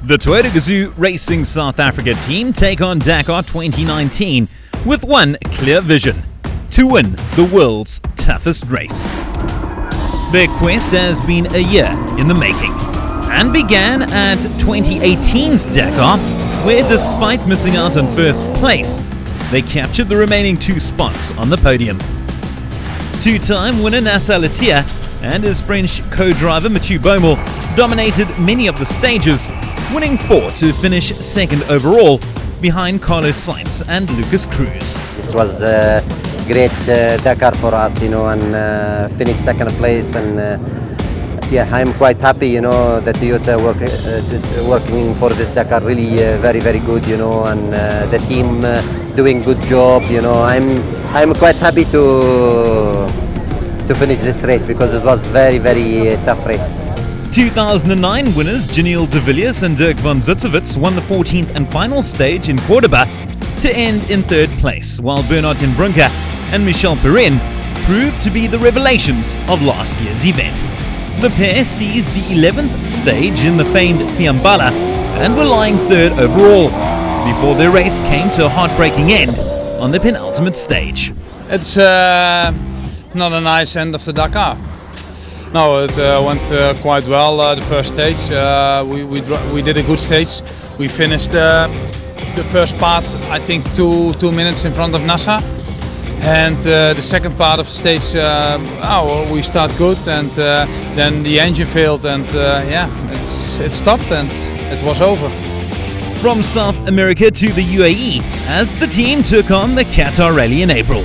The Toyota Gazoo Racing South Africa team take on Dakar 2019 with one clear vision: to win the world's toughest race. Their quest has been a year in the making and began at 2018's Dakar, where despite missing out on first place, they captured the remaining 2 spots on the podium. Two-time winner Nasser Al-Attiyah and his French co-driver Mathieu Baumel dominated many of the stages, winning 4 to finish second overall, behind Carlos Sainz and Lucas Cruz. It was a great Dakar for us, and finished second place. And I'm quite happy, that Toyota working for this Dakar really very, very good, and the team doing good job. I'm quite happy to finish this race because it was very, very tough race. 2009 winners Janelle de Villiers and Dirk van Zitzewitz won the 14th and final stage in Cordoba to end in third place, while Bernard ten Brinker and Michel Perrin proved to be the revelations of last year's event. The pair seized the 11th stage in the famed Fiambala and were lying third overall, before their race came to a heartbreaking end on the penultimate stage. It's not a nice end of the Dakar. No, it went quite well, the first stage. We did a good stage. We finished the first part, I think, two minutes in front of Nasser. And the second part of the stage, we start good, and then the engine failed, and it stopped and it was over. From South America to the UAE, as the team took on the Qatar Rally in April.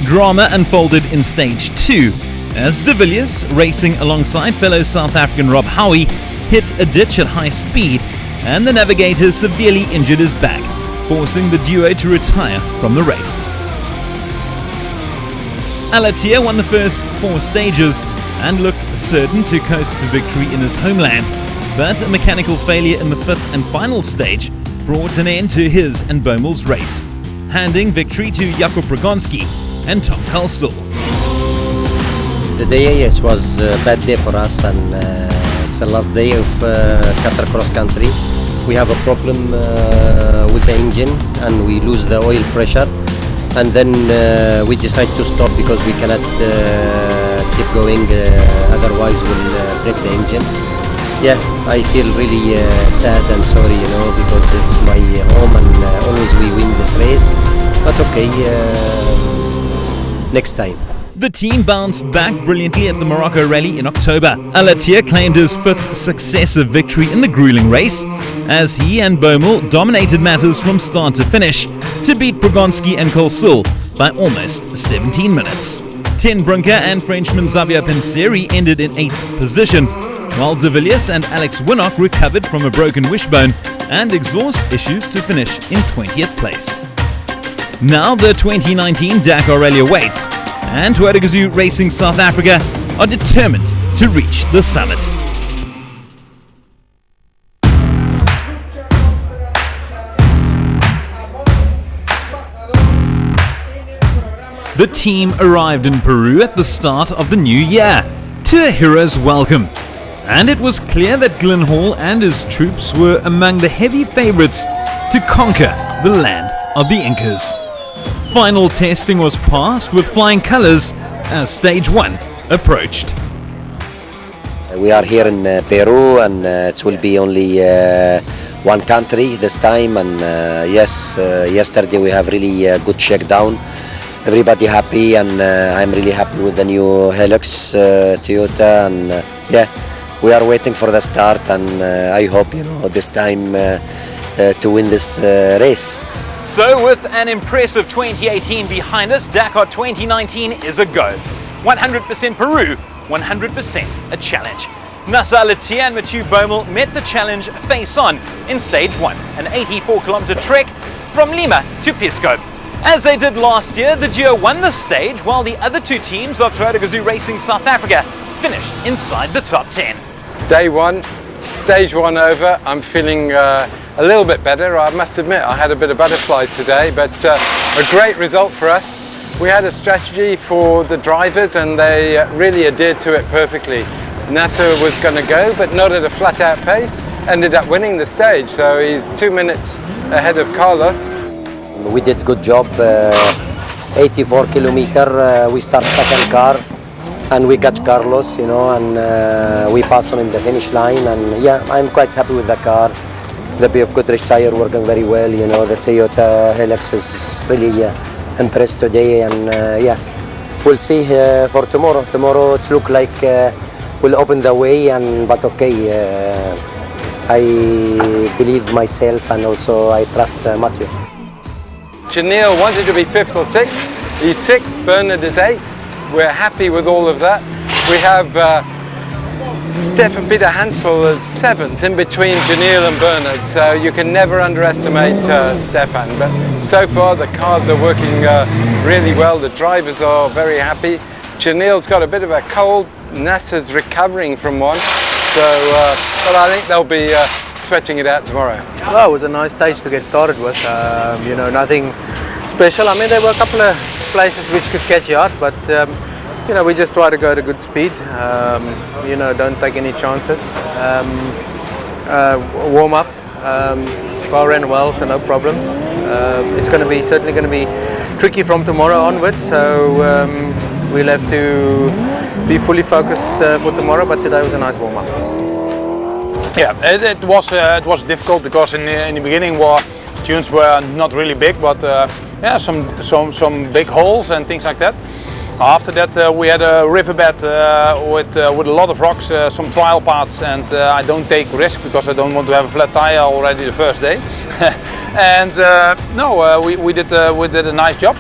Drama unfolded in stage 2, as de Villiers, racing alongside fellow South African Rob Howie, hit a ditch at high speed, and the navigator severely injured his back, forcing the duo to retire from the race. Al-Attiyah won the first 4 stages and looked certain to coast to victory in his homeland, but a mechanical failure in the 5th and final stage brought an end to his and Baumel's race, handing victory to Jakob Progonski and Tom Kalsul. The day, yes, was a bad day for us, and it's the last day of Qatar cross country. We have a problem with the engine, and we lose the oil pressure, and then we decide to stop because we cannot keep going, otherwise we'll break the engine. Yeah, I feel really sad and sorry, because it's my home, and always we win this race, but okay, next time. The team bounced back brilliantly at the Morocco Rally in October. Al-Attiyah claimed his 5th successive victory in the grueling race, as he and Baumel dominated matters from start to finish to beat Progonski and Kalsul by almost 17 minutes. Ten Brinker and Frenchman Xavier Panseri ended in 8th position, while de Villiers and Alex Winnock recovered from a broken wishbone and exhaust issues to finish in 20th place. Now the 2019 Dakar Rally awaits, and Toyota Gazoo Racing South Africa are determined to reach the summit. The team arrived in Peru at the start of the new year to a hero's welcome, and it was clear that Glenn Hall and his troops were among the heavy favourites to conquer the land of the Incas. Final testing was passed with flying colours as stage 1 approached. We are here in Peru, and it will be only one country this time, and yesterday we have really good shakedown. Everybody happy, and I'm really happy with the new Hilux Toyota, and we are waiting for the start, and I hope this time to win this race. So with an impressive 2018 behind us, Dakar 2019 is a go. 100% Peru, 100% a challenge. Nasser Al-Attiyah and Mathieu Baumel met the challenge face-on in stage 1, an 84-kilometer trek from Lima to Pisco. As they did last year, the duo won the stage, while the other 2 teams of Toyota Gazoo Racing South Africa finished inside the top 10. Day 1, stage 1 over. I'm feeling a little bit better. I must admit I had a bit of butterflies today, but a great result for us. We had a strategy for the drivers, and they really adhered to it perfectly. Nasser was going to go, but not at a flat-out pace. Ended up winning the stage, so he's 2 minutes ahead of Carlos. We did good job. 84 kilometer. We start second car, and we catch Carlos, you know, and we pass him in the finish line. And yeah, I'm quite happy with the car. The BF Goodrich tire working very well. You know, the Toyota Hilux is really impressed today, and yeah, we'll see for tomorrow. Tomorrow it's look like we'll open the way, and but okay, I believe myself, and also I trust Matthew. Janelle wanted to be 5th or 6th. He's 6th, Bernard is 8th. We're happy with all of that. We have Stefan Peter Hansel as 7th in between Janelle and Bernard, so you can never underestimate Stefan. But so far the cars are working really well, the drivers are very happy. Janelle's got a bit of a cold, Nasser's recovering from one, so but I think they'll be sweating it out tomorrow. Well, it was a nice stage to get started with. You know, nothing special. I mean, there were a couple of places which could catch you out, but you know, we just try to go at a good speed. You know, don't take any chances. Warm up. Car ran well, so no problems. It's going to be certainly going to be tricky from tomorrow onwards. So we'll have to be fully focused for tomorrow. But today was a nice warm up. Yeah, it was difficult because in the beginning tunes were not really big, but yeah, some big holes and things like that. After that we had a riverbed with a lot of rocks, some trial parts, and I don't take risk because I don't want to have a flat tire already the first day. And no, we did a nice job.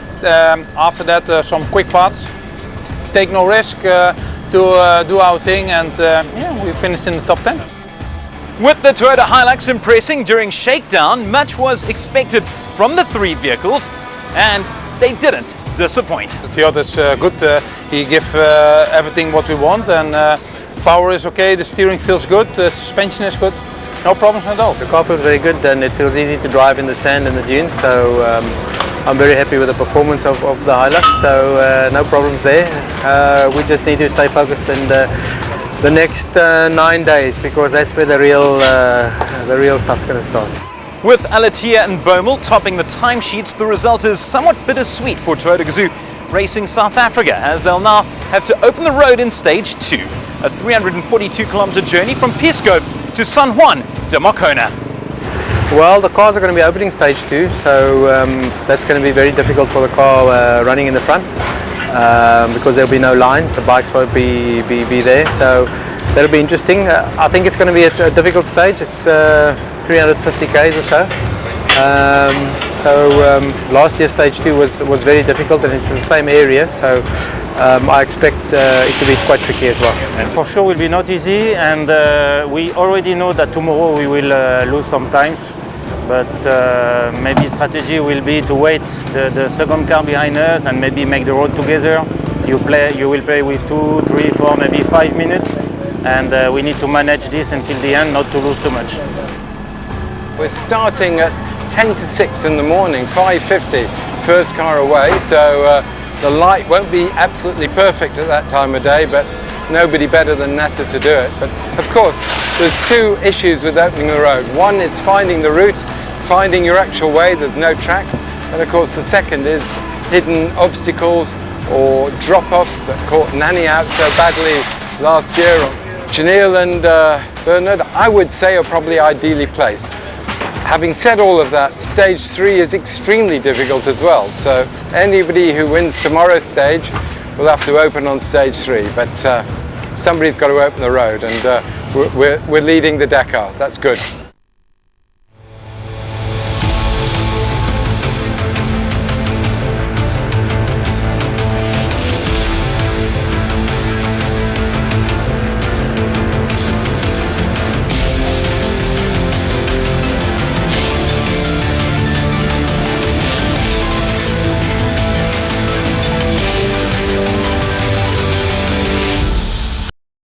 After that some quick parts, take no risk, do our thing, and yeah, we finished in the top 10. With the Toyota Hilux impressing during shakedown, much was expected from the 3 vehicles, and they didn't disappoint. The Toyota is good, he gives everything what we want, and power is okay, the steering feels good, the suspension is good, no problems at all. The car feels very good, and it feels easy to drive in the sand and the dunes, so I'm very happy with the performance of the Hilux, so no problems there. We just need to stay focused in the next 9 days, because that's where the real stuff's going to start. With Alatia and Bommel topping the timesheets, the result is somewhat bittersweet for Toyota Gazoo Racing South Africa, as they'll now have to open the road in stage 2, a 342-kilometer journey from Pisco to San Juan de Marcona. Well, the cars are going to be opening stage 2, so that's going to be very difficult for the car running in the front. Because there'll be no lines, the bikes won't be there, so that'll be interesting. I think it's going to be a difficult stage. It's 350 k's or so. Last year stage 2 was very difficult, and it's in the same area, so I expect it to be quite tricky as well. And for sure will be not easy, and we already know that tomorrow we will lose some times. But maybe strategy will be to wait the second car behind us and maybe make the road together. You will play with 2, 3, 4, maybe 5 minutes, and we need to manage this until the end, not to lose too much. We're starting at 10 to 6 in the morning, 5:50, first car away, so the light won't be absolutely perfect at that time of day, but nobody better than Nasser to do it. But of course, there's 2 issues with opening the road. One is finding the route, finding your actual way, there's no tracks. And of course the second is hidden obstacles or drop-offs that caught Nanny out so badly last year. Janelle and Bernard, I would say, are probably ideally placed. Having said all of that, stage 3 is extremely difficult as well. So anybody who wins tomorrow's stage will have to open on stage 3. But somebody's got to open the road, and we're leading the Dakar. That's good.